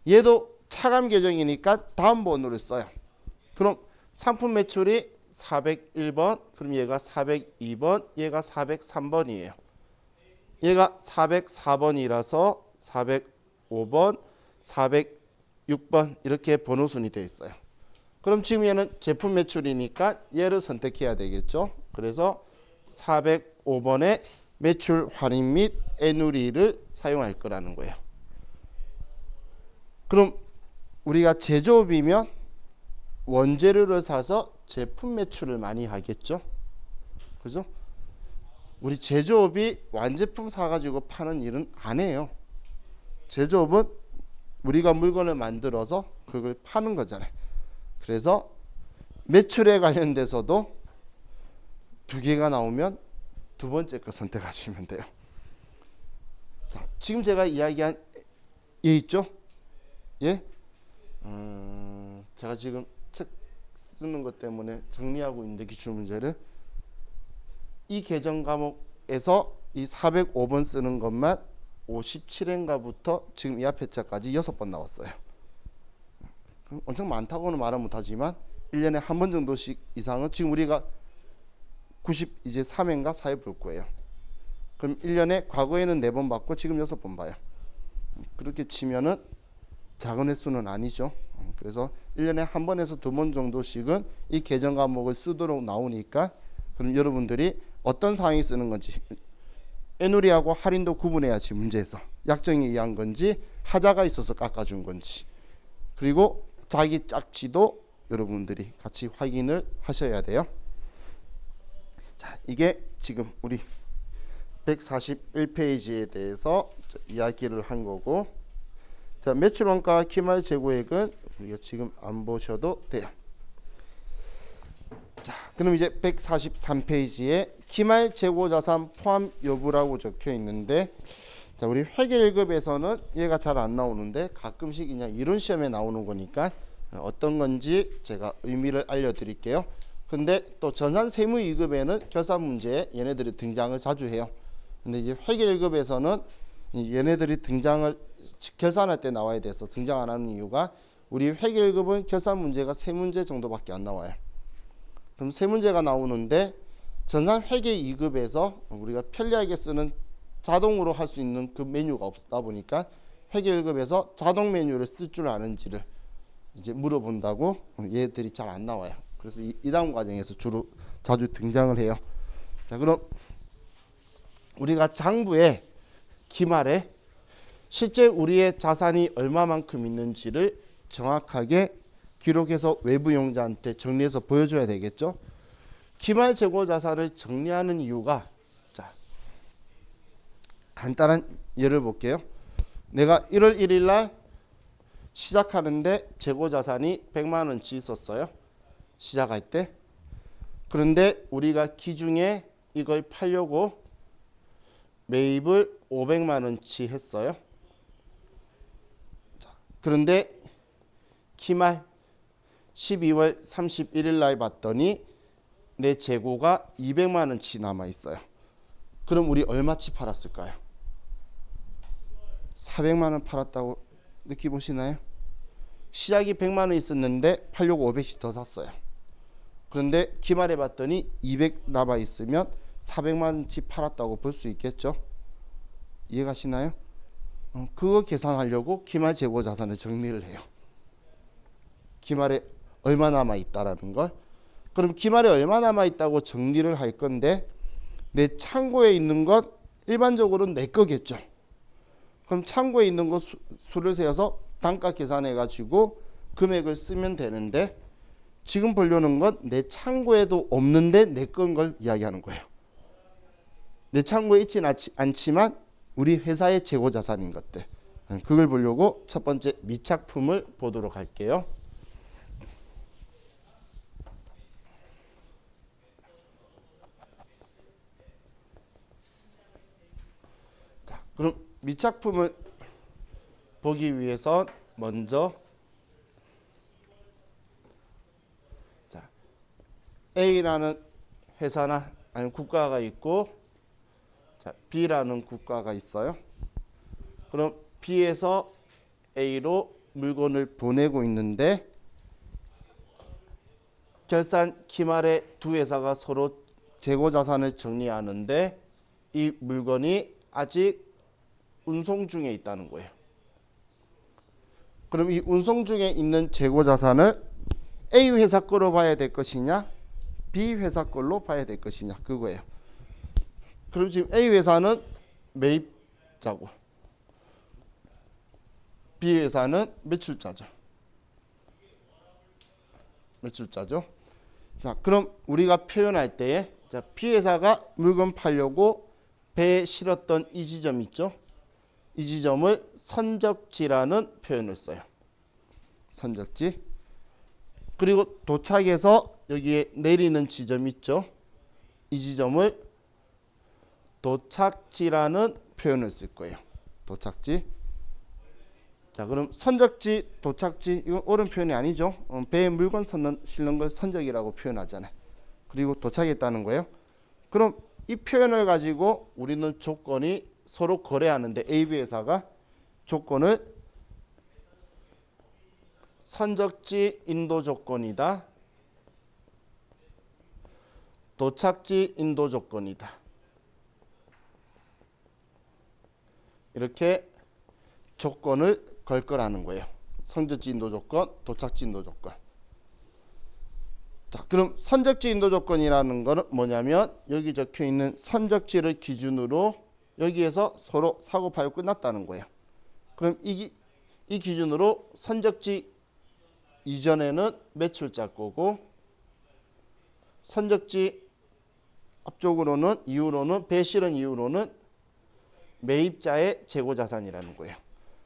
얘도 차감 계정이니까 다음 번호를 써요. 그럼 상품 매출이 401번, 그럼 얘가 402번, 얘가 403번이에요. 얘가 404번이라서 405번, 406번 이렇게 번호 순이 되어 있어요. 그럼 지금 얘는 제품 매출이니까 얘를 선택해야 되겠죠. 그래서 405번에 매출 할인 및 애누리를 사용할 거라는 거예요. 그럼 우리가 제조업이면 원재료를 사서 제품 매출을 많이 하겠죠. 그죠? 우리 제조업이 완제품 사가지고 파는 일은 안 해요. 제조업은 우리가 물건을 만들어서 그걸 파는 거잖아요. 그래서 매출에 관련돼서도 두 개가 나오면 두 번째 거 선택하시면 돼요. 자, 지금 제가 이야기한 얘 있죠? 예? 제가 지금 책 쓰는 것 때문에 정리하고 있는데 기출문제를 이 계정 과목에서 이 405번 쓰는 것만 57회인가부터 지금 이 앞에 자까지 6번 나왔어요. 엄청 많다고는 말은 못하지만 1년에 한 번 정도씩 이상은 지금 우리가 90 이제 3회인가 4회 볼 거예요. 그럼 1년에 과거에는 4번 받고 지금 6번 봐요. 그렇게 치면은 작은 횟수는 아니죠. 그래서 1년에 한 번에서 2번 정도씩은 이 계정 과목을 쓰도록 나오니까 그럼 여러분들이 어떤 상황이 쓰는 건지 애누리하고 할인도 구분해야지 문제에서 약정에 의한 건지 하자가 있어서 깎아준 건지 그리고 자기 짝지도 여러분들이 같이 확인을 하셔야 돼요. 자, 이게 지금 우리 141페이지에 대해서 이야기를 한 거고 자, 매출원가 기말 재고액은 우리가 지금 안 보셔도 돼요. 자, 그럼 이제 143페이지에 기말 재고 자산 포함 여부라고 적혀 있는데 자, 우리 회계 1급에서는 얘가 잘 안 나오는데 가끔씩 그냥 이론 시험에 나오는 거니까 어떤 건지 제가 의미를 알려드릴게요. 근데 또 전산 세무 2급에는 결산 문제에 얘네들이 등장을 자주 해요. 근데 이제 회계 1급에서는 얘네들이 등장을 결산할 때 나와야 돼서 등장 안 하는 이유가 우리 회계 1급은 결산 문제가 3문제 정도밖에 안 나와요. 그럼 3문제가 나오는데 전산 회계 2급에서 우리가 편리하게 쓰는 자동으로 할 수 있는 그 메뉴가 없다 보니까 회계 1급에서 자동 메뉴를 쓸 줄 아는지를 이제 물어본다고 얘들이 잘 안 나와요. 그래서 이 다음 과정에서 주로 자주 등장을 해요. 자, 그럼 우리가 장부에 기말에 실제 우리의 자산이 얼마만큼 있는지를 정확하게 기록해서 외부 용자한테 정리해서 보여줘야 되겠죠. 기말 재고 자산을 정리하는 이유가 자, 간단한 예를 볼게요. 내가 1월 1일 날 시작하는데 재고 자산이 100만 원치 있었어요. 시작할 때. 그런데 우리가 기중에 이걸 팔려고 매입을 500만 원치 했어요. 자, 그런데 기말 12월 31일 날 봤더니 내 재고가 200만 원치 남아 있어요. 그럼 우리 얼마치 팔았을까요? 400만 원 팔았다고 느끼 보시나요? 시작이 100만 원 있었는데 팔려고 500씩 더 샀어요. 그런데 기말에 봤더니 200 남아 있으면 400만 원치 팔았다고 볼 수 있겠죠? 이해가시나요? 그거 계산하려고 기말 재고 자산을 정리를 해요. 기말에 얼마 남아 있다라는 걸. 그럼 기말에 얼마 남아 있다고 정리를 할 건데 내 창고에 있는 것 일반적으로는 내 거겠죠. 그럼 창고에 있는 거 수를 세어서 단가 계산해 가지고 금액을 쓰면 되는데 지금 보려는 건 내 창고에도 없는데 내 건 걸 이야기하는 거예요. 내 창고에 있지는 않지만 우리 회사의 재고 자산인 것들. 그걸 보려고 첫 번째 미착품을 보도록 할게요. 자, 그럼 미착품을 보기 위해서 먼저 자, A라는 회사나 아니면 국가가 있고 자, B라는 국가가 있어요. 그럼 B에서 A로 물건을 보내고 있는데 결산 기말에 두 회사가 서로 재고 자산을 정리하는데 이 물건이 아직 운송 중에 있다는 거예요. 그럼 이 운송 중에 있는 재고 자산을 A 회사 거로 봐야 될 것이냐 B 회사 걸로 봐야 될 것이냐 그거예요. 그럼 지금 A 회사는 매입자고 B 회사는 매출자죠. 매출자죠. 자, 그럼 우리가 표현할 때에 자, B 회사가 물건 팔려고 배에 실었던 이 지점 있죠? 이 지점을 선적지라는 표현을 써요. 선적지. 그리고 도착해서 여기에 내리는 지점 있죠? 이 지점을 도착지라는 표현을 쓸 거예요. 도착지. 자, 그럼 선적지, 도착지, 이건 옳은 표현이 아니죠. 배에 물건 실는 걸 선적이라고 표현하잖아요. 그리고 도착했다는 거예요. 그럼 이 표현을 가지고 우리는 조건이 서로 거래하는데 AB 회사가 조건을 선적지 인도 조건이다, 도착지 인도 조건이다, 이렇게 조건을 걸 거라는 거예요. 선적지 인도 조건, 도착지 인도 조건. 자, 그럼 선적지 인도 조건이라는 거는 뭐냐면 여기 적혀 있는 선적지를 기준으로 여기에서 서로 사고 파고 끝났다는 거예요. 그럼 이 기준으로 선적지 이전에는 매출자 거고, 선적지 앞쪽으로는 이후로는 배 실은 이후로는 매입자의 재고 자산이라는 거예요.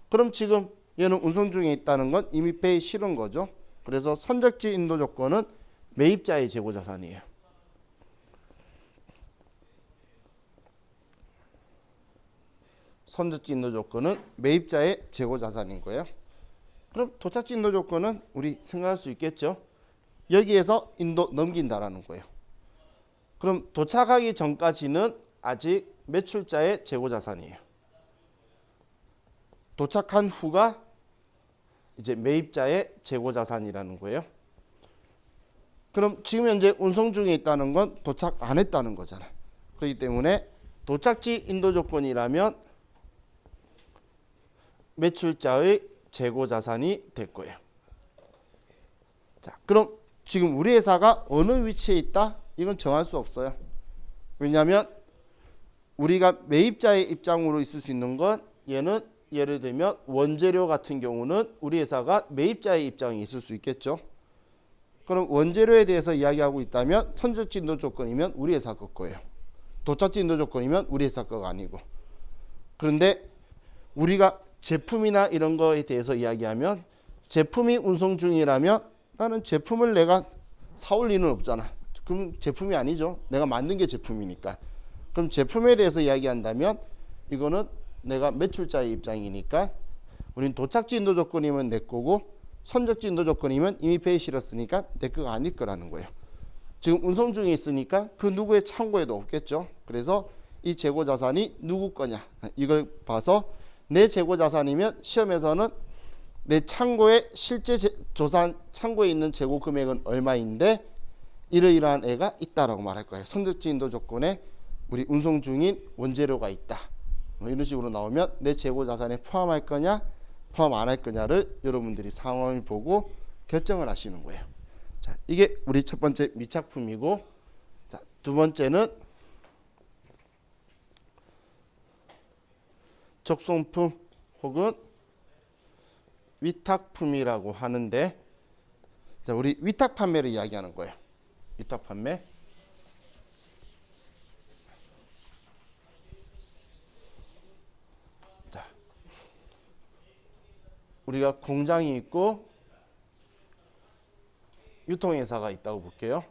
그럼 지금 얘는 운송 중에 있다는 건 이미 배에 실은 거죠. 그래서 선적지 인도 조건은 매입자의 재고 자산이에요. 선적지 인도 조건은 매입자의 재고 자산인 거예요. 그럼 도착지 인도 조건은 우리 생각할 수 있겠죠. 여기에서 인도 넘긴다라는 거예요. 그럼 도착하기 전까지는 아직 매출자의 재고 자산이에요. 도착한 후가 이제 매입자의 재고 자산이라는 거예요. 그럼 지금 현재 운송 중에 있다는 건 도착 안 했다는 거잖아요. 그렇기 때문에 도착지 인도 조건이라면 매출자의 재고 자산이 될 거예요. 자, 그럼 지금 우리 회사가 어느 위치에 있다? 이건 정할 수 없어요. 왜냐하면 우리가 매입자의 입장으로 있을 수 있는 건 얘는 예를 들면 원재료 같은 경우는 우리 회사가 매입자의 입장이 있을 수 있겠죠. 그럼 원재료에 대해서 이야기하고 있다면 선적지 인도 조건이면 우리 회사 거예요. 도착지 인도 조건이면 우리 회사 거가 아니고. 그런데 우리가 제품이나 이런 거에 대해서 이야기하면 제품이 운송 중이라면 나는 제품을 내가 사올 리는 없잖아. 그럼 제품이 아니죠. 내가 만든 게 제품이니까. 그럼 제품에 대해서 이야기한다면 이거는 내가 매출자의 입장이니까 우린 도착지 인도 조건이면 내 거고, 선적지 인도 조건이면 이미 배에 실었으니까 내 거가 아닐 거라는 거예요. 지금 운송 중에 있으니까 그 누구의 창고에도 없겠죠. 그래서 이 재고 자산이 누구 거냐 이걸 봐서 내 재고 자산이면 시험에서는 내 창고에 실제 조산 창고에 있는 재고 금액은 얼마인데 이러이러한 애가 있다라고 말할 거예요. 선적지 인도 조건에 우리 운송 중인 원재료가 있다. 뭐 이런 식으로 나오면 내 재고 자산에 포함할 거냐 포함 안 할 거냐를 여러분들이 상황을 보고 결정을 하시는 거예요. 자, 이게 우리 첫 번째 미착품이고, 자, 두 번째는 적송품 혹은 위탁품이라고 하는데, 자, 우리 위탁 판매를 이야기하는 거예요. 위탁 판매. 자, 우리가 공장이 있고 유통회사가 있다고 볼게요.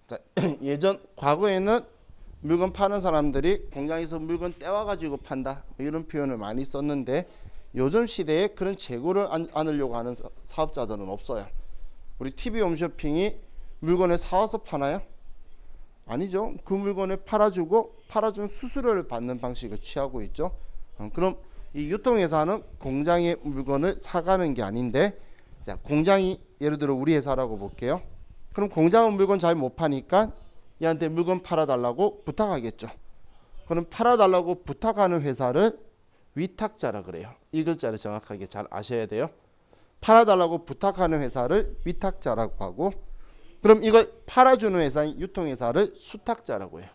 자, 예전 과거에는 물건 파는 사람들이 공장에서 물건 떼와가지고 판다 이런 표현을 많이 썼는데 요즘 시대에 그런 재고를 안으려고 하는 사업자들은 없어요. 우리 TV 홈쇼핑이 물건을 사와서 파나요? 아니죠. 그 물건을 팔아주고 팔아준 수수료를 받는 방식을 취하고 있죠. 그럼 이 유통회사는 공장의 물건을 사가는 게 아닌데, 자, 공장이 예를 들어 우리 회사라고 볼게요. 그럼 공장은 물건 잘 못 파니까 얘한테 물건 팔아달라고 부탁하겠죠. 그럼 팔아달라고 부탁하는 회사를 위탁자라 그래요. 이 글자를 정확하게 잘 아셔야 돼요. 팔아달라고 부탁하는 회사를 위탁자라고 하고, 그럼 이걸 팔아주는 회사인 유통회사를 수탁자라고 해요.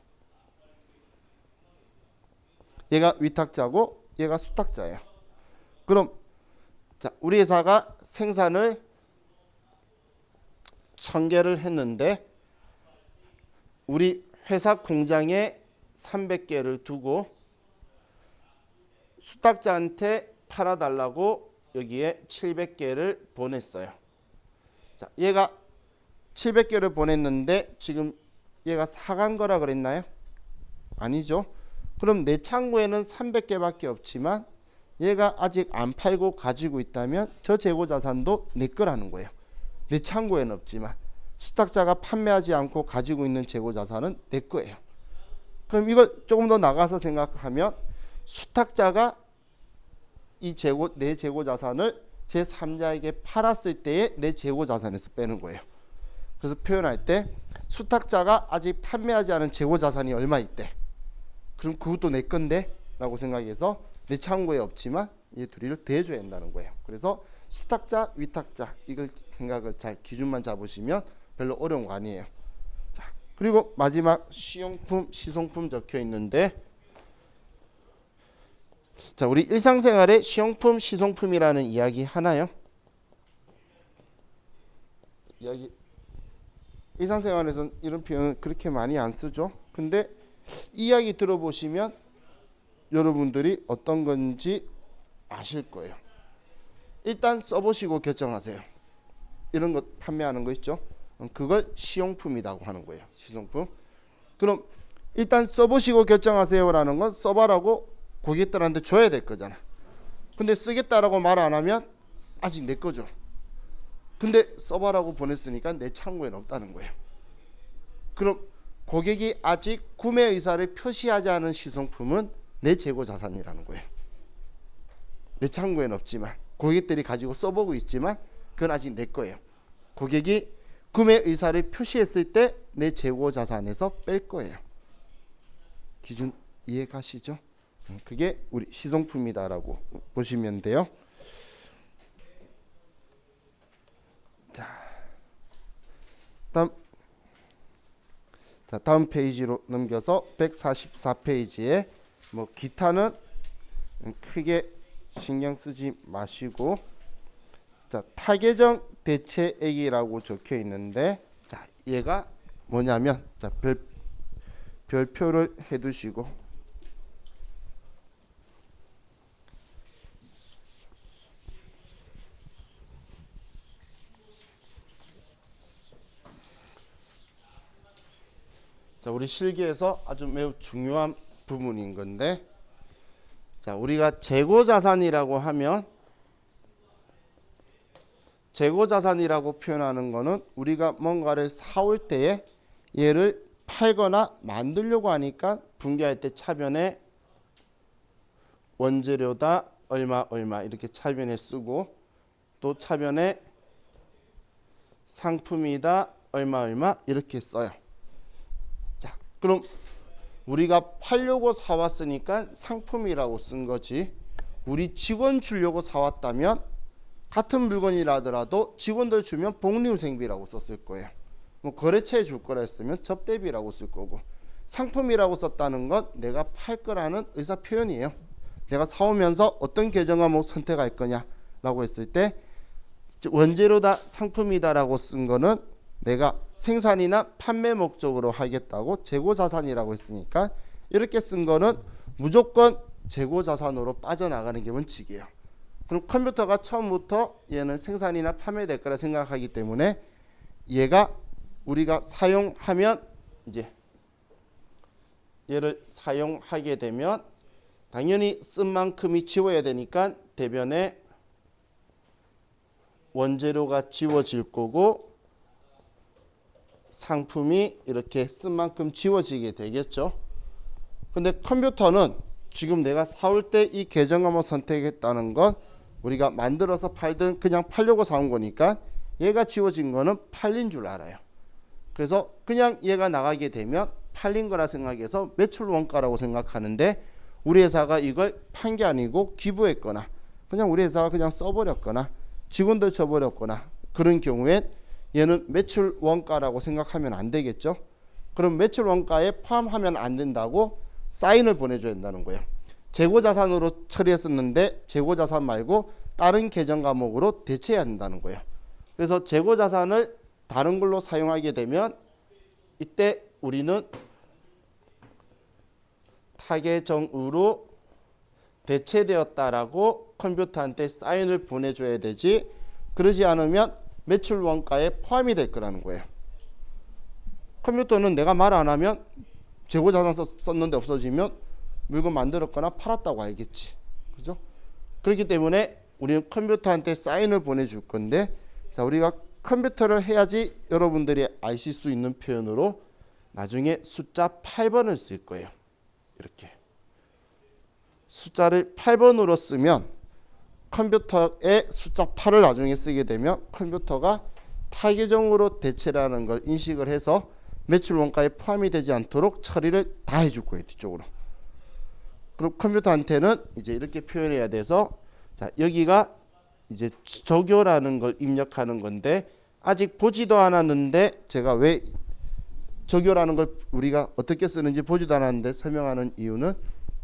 얘가 위탁자고 얘가 수탁자예요. 그럼 자, 우리 회사가 생산을 1000개를 했는데 우리 회사 공장에 300개를 두고 수탁자한테 팔아달라고 여기에 700개를 보냈어요. 자, 얘가 700개를 보냈는데 지금 얘가 사간 거라 그랬나요? 아니죠. 그럼 내 창고에는 300개밖에 없지만 얘가 아직 안 팔고 가지고 있다면 저 재고자산도 내 거라는 거예요. 내 창고에는 없지만 수탁자가 판매하지 않고 가지고 있는 재고자산은 내 거예요. 그럼 이걸 조금 더 나가서 생각하면 수탁자가 내 재고자산을 제3자에게 팔았을 때의 내 재고자산에서 빼는 거예요. 그래서 표현할 때 수탁자가 아직 판매하지 않은 재고자산이 얼마 있대. 그럼 그것도 내 건데 라고 생각해서 내 창고에 없지만 이 둘이를 대줘야 한다는 거예요. 그래서 수탁자, 위탁자 이걸 생각을 잘 기준만 잡으시면 별로 어려운 거 아니에요. 자, 그리고 마지막 시용품, 시송품 적혀 있는데 자, 우리 일상생활에 시용품, 시송품이라는 이야기 하나요? 일상생활에서는 이런 표현 그렇게 많이 안 쓰죠. 근데 이야기 들어보시면 여러분들이 어떤 건지 아실 거예요. 일단 써보시고 결정하세요. 이런 것 판매하는 거 있죠. 그걸 시용품이라고 하는 거예요. 시송품. 그럼 일단 써보시고 결정하세요라는 건 써봐라고 고객들한테 줘야 될 거잖아. 근데 쓰겠다라고 말 안 하면 아직 내 거죠. 근데 써봐라고 보냈으니까 내 창고에는 없다는 거예요. 그럼 고객이 아직 구매 의사를 표시하지 않은 시송품은 내 재고 자산이라는 거예요. 내 창고에는 없지만 고객들이 가지고 써보고 있지만 그건 아직 내 거예요. 고객이 구매 의사를 표시했을 때 내 재고 자산에서 뺄 거예요. 기준 이해 가시죠? 그게 우리 시송품이다라고 보시면 돼요. 자, 다음 페이지로 넘겨서 144페이지에 뭐 기타는 크게 신경 쓰지 마시고, 자, 타계정 대체액이라고 적혀 있는데, 자, 얘가 뭐냐면, 자, 별표를 해두시고, 자, 우리 실기에서 아주 매우 중요한 부분인 건데, 자, 우리가 재고자산이라고 하면, 재고자산이라고 표현하는 거는 우리가 뭔가를 사올 때에 얘를 팔거나 만들려고 하니까 분기할 때 차변에 원재료다 얼마 얼마 이렇게 차변에 쓰고, 또 차변에 상품이다 얼마 얼마 이렇게 써요. 자, 그럼 우리가 팔려고 사왔으니까 상품이라고 쓴 거지, 우리 직원 주려고 사왔다면 같은 물건이라 하더라도 직원들 주면 복리후생비라고 썼을 거예요. 뭐 거래처에 줄 거라 했으면 접대비라고 쓸 거고, 상품이라고 썼다는 건 내가 팔 거라는 의사 표현이에요. 내가 사오면서 어떤 계정 과목 선택할 거냐라고 했을 때 원재료다 상품이다라고 쓴 거는 내가 생산이나 판매 목적으로 하겠다고 재고자산이라고 했으니까 이렇게 쓴 거는 무조건 재고자산으로 빠져나가는 게 원칙이에요. 그럼 컴퓨터가 처음부터 얘는 생산이나 판매될 거라 생각하기 때문에 얘가 우리가 사용하면, 이제 얘를 사용하게 되면 당연히 쓴 만큼이 지워야 되니까 대변에 원재료가 지워질 거고 상품이 이렇게 쓴 만큼 지워지게 되겠죠. 근데 컴퓨터는 지금 내가 사올 때 이 계정 과목 선택했다는 건 우리가 만들어서 팔든 그냥 팔려고 사온 거니까 얘가 지워진 거는 팔린 줄 알아요. 그래서 그냥 얘가 나가게 되면 팔린 거라 생각해서 매출 원가라고 생각하는데, 우리 회사가 이걸 판 게 아니고 기부했거나 그냥 우리 회사가 그냥 써버렸거나 직원들 쳐버렸거나 그런 경우엔 얘는 매출 원가라고 생각하면 안 되겠죠. 그럼 매출 원가에 포함하면 안 된다고 사인을 보내줘야 된다는 거예요. 재고자산으로 처리했었는데 재고자산 말고 다른 계정 과목으로 대체해야 된다는 거예요. 그래서 재고자산을 다른 걸로 사용하게 되면 이때 우리는 타계정으로 대체되었다라고 컴퓨터한테 사인을 보내줘야 되지, 그러지 않으면 매출 원가에 포함이 될 거라는 거예요. 컴퓨터는 내가 말 안 하면 재고자산 썼는데 없어지면 물건 만들었거나 팔았다고 알겠지. 그죠? 그렇기 때문에 우리는 컴퓨터한테 사인을 보내줄 건데, 자, 우리가 컴퓨터를 해야지 여러분들이 아실 수 있는 표현으로 나중에 숫자 8번을 쓸 거예요. 이렇게 숫자를 8번으로 쓰면 컴퓨터에 숫자 8을 나중에 쓰게 되면 컴퓨터가 타계정으로 대체라는 걸 인식을 해서 매출 원가에 포함이 되지 않도록 처리를 다 해줄 거예요. 뒤쪽으로. 그럼 컴퓨터한테는 이제 이렇게 표현해야 돼서, 자, 여기가 이제 조교라는 걸 입력하는 건데 아직 보지도 않았는데, 제가 왜 조교라는 걸 우리가 어떻게 쓰는지 보지도 않았는데 설명하는 이유는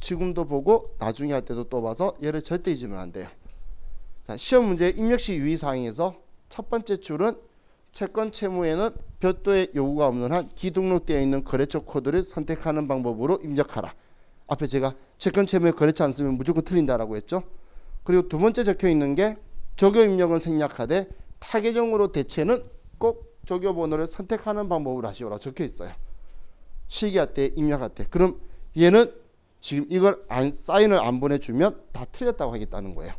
지금도 보고 나중에 할 때도 또 봐서 얘를 절대 잊으면 안 돼요. 자, 시험 문제 입력 시 유의사항에서 첫 번째 줄은 채권 채무에는 별도의 요구가 없는 한 기등록되어 있는 거래처 코드를 선택하는 방법으로 입력하라. 앞에 제가 채권 채무에 거래처 안 쓰면 무조건 틀린다라고 했죠. 그리고 두 번째 적혀 있는 게 조교 입력은 생략하되 타계정으로 대체는 꼭 조교 번호를 선택하는 방법으로 하시오라고 적혀 있어요. 실기할 때, 입력할 때. 그럼 얘는 지금 이걸 사인을 안 보내주면 다 틀렸다고 하겠다는 거예요.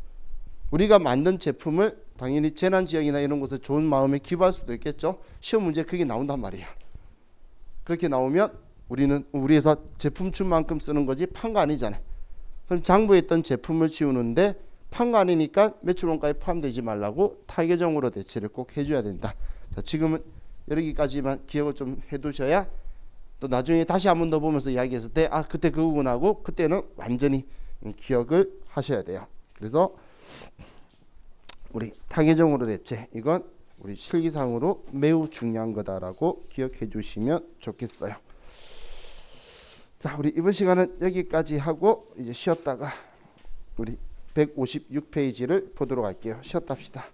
우리가 만든 제품을 당연히 재난지역이나 이런 곳에 좋은 마음에 기부할 수도 있겠죠. 시험 문제 그게 나온단 말이에요. 그렇게 나오면 우리는 우리 회사 제품 준 만큼 쓰는 거지 판 거 아니잖아요. 그럼 장부에 있던 제품을 지우는데 판 거 아니니까 매출원가에 포함되지 말라고 타계정으로 대체를 꼭 해줘야 된다. 자, 지금은 여기까지만 기억을 좀 해두셔야 또 나중에 다시 한 번 더 보면서 이야기했을 때 아 그때 그거구나 하고 그때는 완전히 기억을 하셔야 돼요. 그래서 우리 타계정으로 대체, 이건 우리 실기상으로 매우 중요한 거다라고 기억해 주시면 좋겠어요. 자, 우리 이번 시간은 여기까지 하고 이제 쉬었다가 우리 156페이지를 보도록 할게요. 쉬었다 합시다.